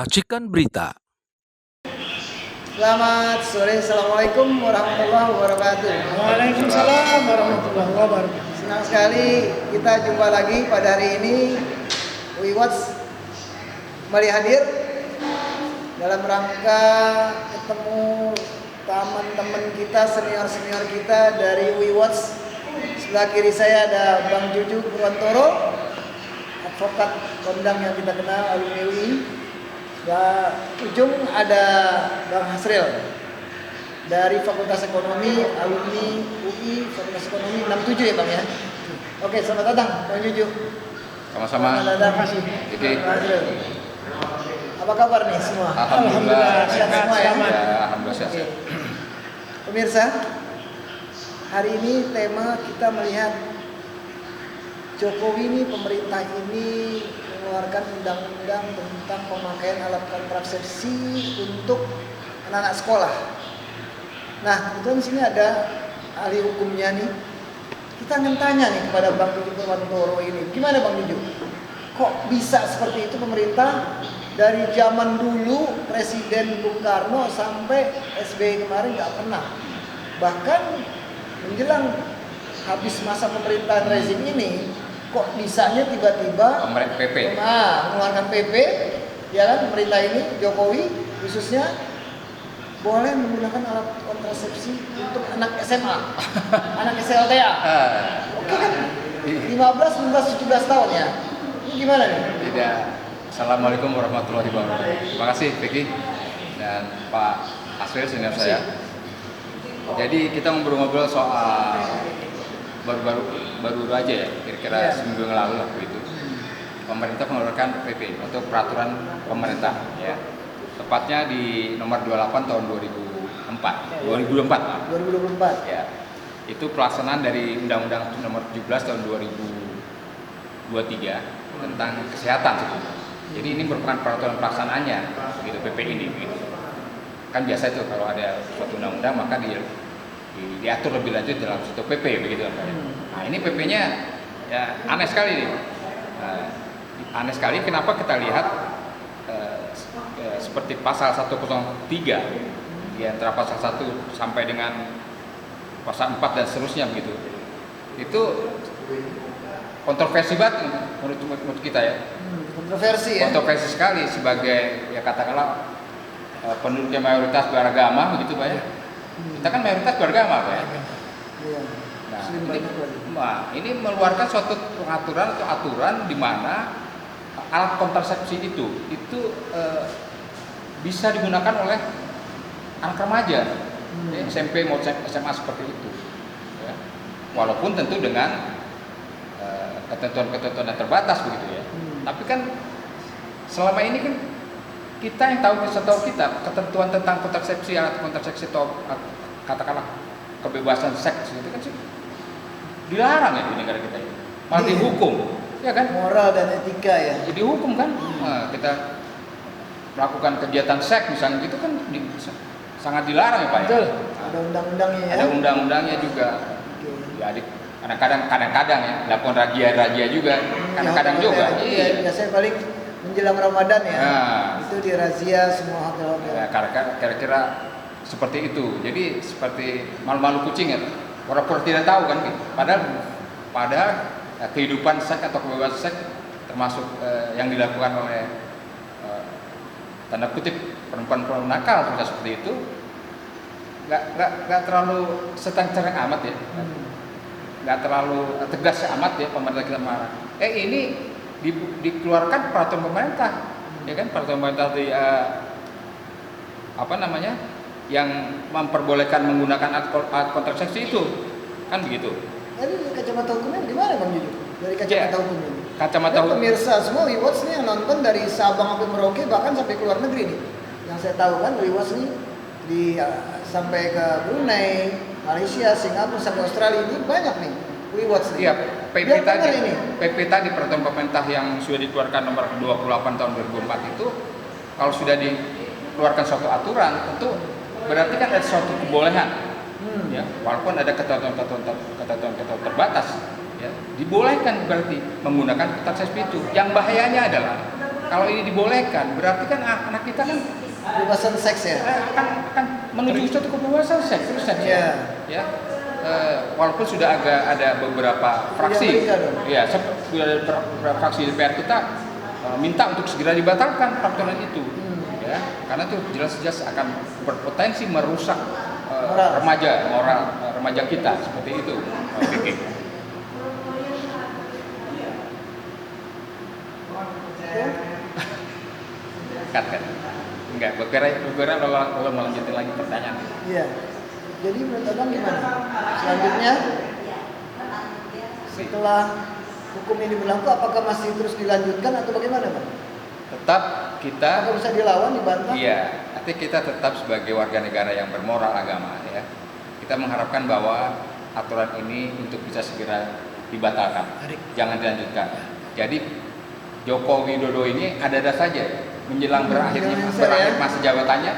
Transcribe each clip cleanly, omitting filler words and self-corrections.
Racikan Berita. Selamat sore, Assalamualaikum warahmatullahi wabarakatuh. Waalaikumsalam warahmatullahi wabarakatuh. Senang sekali kita jumpa lagi pada hari ini. WeWatch kembali hadir dalam rangka ketemu teman-teman kita, senior-senior kita dari WeWatch. Sebelah kiri saya ada Bang Juju Purwantoro, advokat kondang yang kita kenal, alumni UI. Di ujung ada Bang Hasril dari Fakultas Ekonomi, alumni UI Fakultas Ekonomi 67 ya Bang ya. Oke, selamat datang Bang Juju. Sama-sama. Selamat datang. Oke. Bang Hasril. Apa kabar nih semua? Alhamdulillah sehat semua ya. Alhamdulillah sehat. Oke. Pemirsa, hari ini tema kita melihat Jokowi ini, pemerintah ini mengeluarkan undang-undang tentang pemakaian alat kontrasepsi untuk anak-anak sekolah. Nah, kebetulan di sini ada ahli hukumnya nih. Kita akan tanya nih kepada Bang Juju Purwantoro ini, gimana Bang Juju? Kok bisa seperti itu pemerintah dari zaman dulu Presiden Bung Karno sampai SBY kemarin nggak pernah. Bahkan menjelang habis masa pemerintahan rezim ini, kok bisanya tiba-tiba Pemerintah PP. mengeluarkan PP, ya kan, pemerintah ini Jokowi khususnya boleh menggunakan alat kontrasepsi untuk anak SMA, anak SLTA. Oke kan, 15, 16, 17 tahun ya. Ini gimana nih? Tidak. Assalamualaikum warahmatullahi wabarakatuh. Terima kasih Vicky dan Pak Asril senior saya. Jadi kita ngobrol-ngobrol soal baru aja ya, kira-kira seminggu yang lalu lah begitu. Pemerintah mengeluarkan PP untuk peraturan pemerintah ya. Tepatnya di nomor 28 tahun 2004. 2024. Ya. Itu pelaksanaan dari Undang-Undang nomor 17 tahun 2023 tentang kesehatan sebetulnya. Jadi ini merupakan peraturan pelaksanaannya gitu, PP ini gitu. Kan biasa itu kalau ada suatu undang-undang maka diatur lebih lanjut dalam suatu PP begitu kan. Nah, ini PP-nya ya aneh sekali nih. Aneh sekali kenapa kita lihat seperti pasal 103 di antara pasal 1 sampai dengan pasal 4 dan seterusnya begitu. Itu kontroversi banget menurut kita ya. Kontroversi ya. Kontroversi sekali sebagai ya katakanlah penduduk yang mayoritas beragama begitu Pak ya. Kita kan mayoritas beragama Pak ya. Iya. Ini mengeluarkan suatu pengaturan atau aturan di mana alat kontrasepsi itu bisa digunakan oleh anak remaja, ya, SMP mau SMA seperti itu. Ya. Walaupun tentu dengan ketentuan-ketentuan yang terbatas begitu ya. Tapi kan selama ini kan kita yang setahu kita ketentuan tentang kontrasepsi, alat kontrasepsi atau katakanlah kebebasan seks itu kan sih dilarang ya di negara kita ini. Malah dihukum, ya kan? Moral dan etika ya. Jadi hukum kan, kita melakukan kegiatan seks misalnya gitu kan sangat dilarang ya Pak. Betul. Ya? Ada undang-undangnya ya. Ada undang-undangnya juga. Ya, kadang-kadang ya, dilakukan razia juga, kadang-kadang juga. Iya, biasanya paling menjelang Ramadan ya. Nah, itu dirazia semua hotel-hotel. ya, kira-kira seperti itu. Jadi seperti malu-malu kucing ya. Orang-orang tidak tahu kan, padahal kehidupan seks atau kebebasan seks termasuk yang dilakukan oleh tanda kutip perempuan-perempuan nakal seperti itu nggak terlalu setang-setang amat ya, nggak terlalu tegas amat ya pemerintah kita marah. Ini dikeluarkan peraturan pemerintah, ya kan, peraturan pemerintah di yang memperbolehkan menggunakan alat kontrasepsi itu kan begitu. Jadi kacamata hukumnya gimana Bang Juju? Dari kacamata hukumnya. Kacamata Dan hukum. pemirsa semua WeWatch nih yang nonton dari Sabang sampai Merauke bahkan sampai ke luar negeri nih. Yang saya tahu kan WeWatch nih sampai ke Brunei, Malaysia, Singapura sampai Australia ini banyak nih WeWatch nih. Iya, PP Biar tadi. benar ini. PP tadi peraturan pemerintah yang sudah dikeluarkan nomor 28 tahun 2004 itu kalau sudah dikeluarkan suatu aturan tentu berarti kan ada suatu kebolehan. Ya, walaupun ada ketentuan terbatas, ya, dibolehkan berarti menggunakan kontrasepsi itu. Yang bahayanya adalah kalau ini dibolehkan, berarti kan anak kita kan Kebebasan seks ya. akan menuju suatu kebebasan seks terus seks. Iya. Ya. Walaupun sudah ada beberapa fraksi, Amerika dong. ya, beberapa fraksi DPR kita minta untuk segera dibatalkan peraturan itu, ya, karena itu jelas-jelas akan berpotensi merusak remaja kita seperti itu. Oke. Cut. Enggak, gue kalau mau lanjutin lagi pertanyaan. Iya. Jadi menurut abang gimana? Selanjutnya setelah hukum ini berlaku, apakah masih terus dilanjutkan atau bagaimana, Bang? Tetap kita. Apakah bisa dilawan, dibantah? Iya, tapi kita tetap sebagai warga negara yang bermoral agama, ya. Kita mengharapkan bahwa aturan ini untuk bisa segera dibatalkan, jangan dilanjutkan. Jadi Joko Widodo ini ada saja menjelang berakhir masa jabatannya,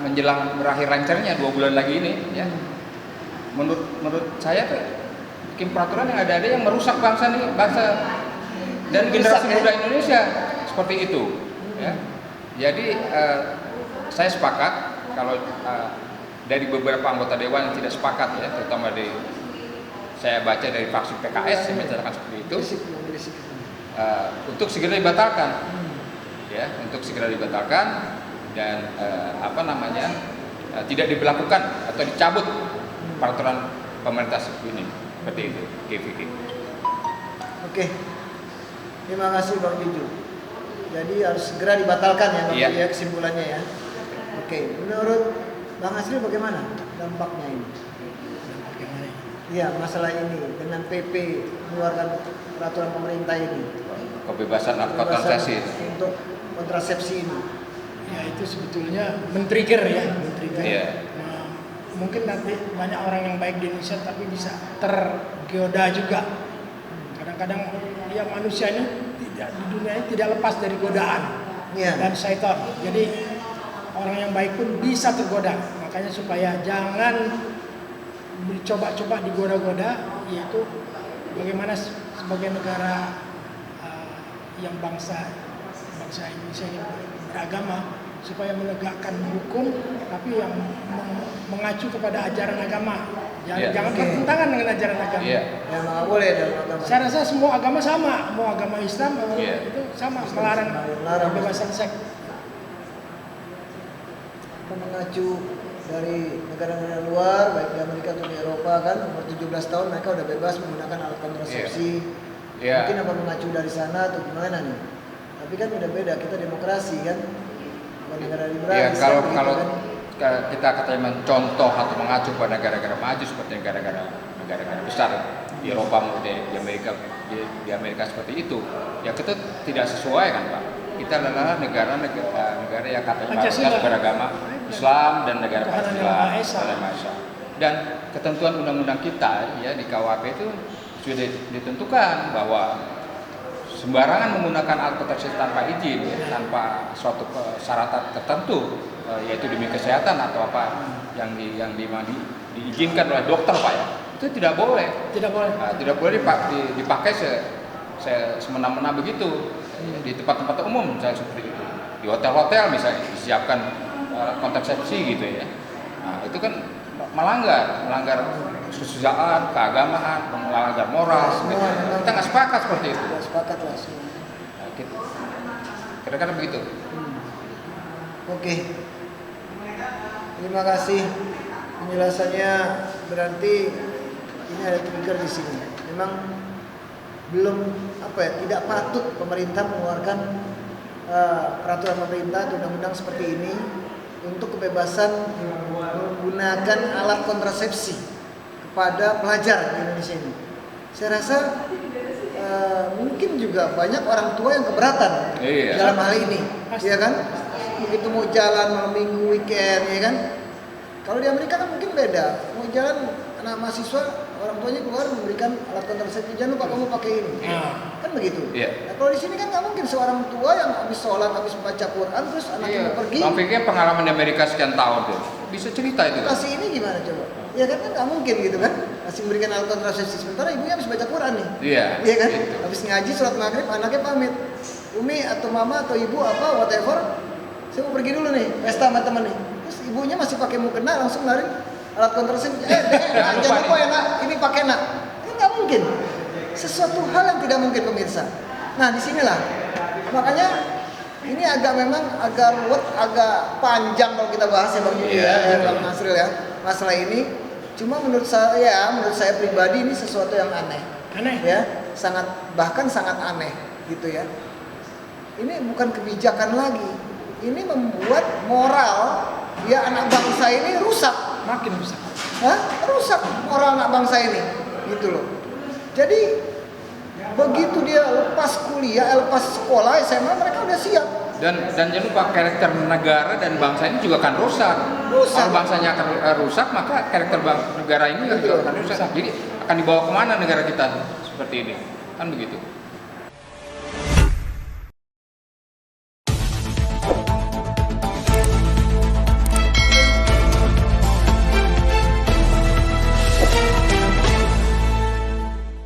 menjelang berakhir rancannya 2 bulan lagi ini, ya. Menurut saya tuh bikin peraturan yang ada yang merusak bangsa dan generasi muda Indonesia seperti itu, ya. Jadi saya sepakat kalau dari beberapa anggota dewan yang tidak sepakat, ya, terutama saya baca dari fraksi PKS yang menceritakan seperti itu, untuk segera dibatalkan, ya, untuk segera dibatalkan dan tidak diberlakukan atau dicabut peraturan pemerintah ini, seperti itu. Oke. Terima kasih Bang Biju. Jadi harus segera dibatalkan ya Bang Biju, ya, kesimpulannya ya. Oke, menurut Bang Asri bagaimana dampaknya ini? Iya, masalah ini dengan PP mengeluarkan peraturan pemerintah ini. Kebebasan kontrasepsi untuk kontrasepsi ini. Ya itu sebetulnya men-trigger ya, men-trigger. Iya. Nah, mungkin nanti banyak orang yang baik di Indonesia tapi bisa tergoda juga. Kadang-kadang ya manusia ini di dunia ini tidak lepas dari godaan dan syaitan. Jadi orang yang baik pun bisa tergoda. Makanya supaya jangan coba-coba digoda-goda, yaitu bagaimana sebagai negara yang bangsa Indonesia ini beragama, supaya menegakkan hukum tapi yang mengacu kepada ajaran agama. Jangan bertentangan dengan ajaran agama. Ya nggak boleh dalam agama. Saya rasa semua agama sama, mau agama Islam itu sama, melarang kebebasan seks. Mengacu dari negara-negara luar, baik di Amerika atau di Eropa kan, umur 17 tahun mereka udah bebas menggunakan alat kontrasepsi. Mungkin apa mengacu dari sana atau gimana nih? Tapi kan udah beda, kita demokrasi kan, bukan negara liberal. Ya, kalau kita katanya mencontoh atau mengacu pada negara-negara maju seperti negara-negara besar di Eropa maupun di Amerika seperti itu, ya kita tidak sesuai kan Pak. Kita adalah negara yang katanya beragama Islam dan negara Pancasila. Dan ketentuan undang-undang kita ya di KUHP itu sudah ditentukan bahwa sembarangan menggunakan alat kontrasepsi tanpa izin, ya, tanpa suatu persyaratan tertentu, yaitu demi kesehatan atau apa yang diizinkan oleh dokter Pak ya, itu tidak boleh. Tidak boleh dipakai semena-mena begitu di tempat-tempat umum misalnya seperti itu, di hotel-hotel misalnya disiapkan kontrasepsi gitu ya. Nah itu kan melanggar kesusiaan, keagamaan, melanggar moral. Kita nggak sepakat seperti itu. Nggak sepakat lah semua. Nah, gitu. Kira-kira begitu. Oke. Terima kasih penjelasannya. Berarti ini ada trigger di sini. Memang belum tidak patut pemerintah mengeluarkan peraturan pemerintah atau undang-undang seperti ini untuk kebebasan menggunakan alat kontrasepsi kepada pelajar di Indonesia ini. Saya rasa mungkin juga banyak orang tua yang keberatan dalam hal ini, ya kan? Begitu mau jalan malam minggu, weekend, ya kan? Kalau di Amerika kan mungkin beda. Mau jalan anak mahasiswa, orang tuanya keluar memberikan alat kontrasepsi, jangan lupa kamu pakai ini. Kan begitu. Nah, kalau di sini kan nggak mungkin seorang tua yang habis sholat, habis baca Quran, terus anaknya mau pergi. Bang pikir pengalaman di Amerika sekian tahun tuh, bisa cerita itu. Kasih ini gimana coba? Ya kan nggak mungkin gitu kan? Masih memberikan alat kontrasepsi sementara ibunya habis baca Quran nih. Iya kan? Gitu. Habis ngaji sholat maghrib, anaknya pamit. Umi atau mama atau ibu apa whatever, saya mau pergi dulu nih pesta sama temen nih, terus ibunya masih pakai mukena langsung lari alat kontrasepsi, jangan lupa ya nak, ini pakai nak, ini nggak mungkin, sesuatu hal yang tidak mungkin pemirsa. Nah disinilah makanya ini agak ruwet, agak panjang kalau kita bahas ya Bang Yudi Bang Nasril ya masalah ini. Cuma menurut saya pribadi ini sesuatu yang aneh ya, bahkan sangat aneh gitu ya. Ini bukan kebijakan lagi, ini membuat moral ya anak bangsa ini rusak, makin rusak. Rusak moral anak bangsa ini gitu loh. Jadi begitu dia lepas kuliah, lepas sekolah SMA, mereka udah siap. Dan jangan lupa karakter negara dan bangsa ini juga akan rusak. Kalau bangsanya akan rusak, maka karakter negara ini juga akan rusak. Jadi akan dibawa kemana negara kita seperti ini? Kan begitu.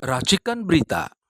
Racikan Berita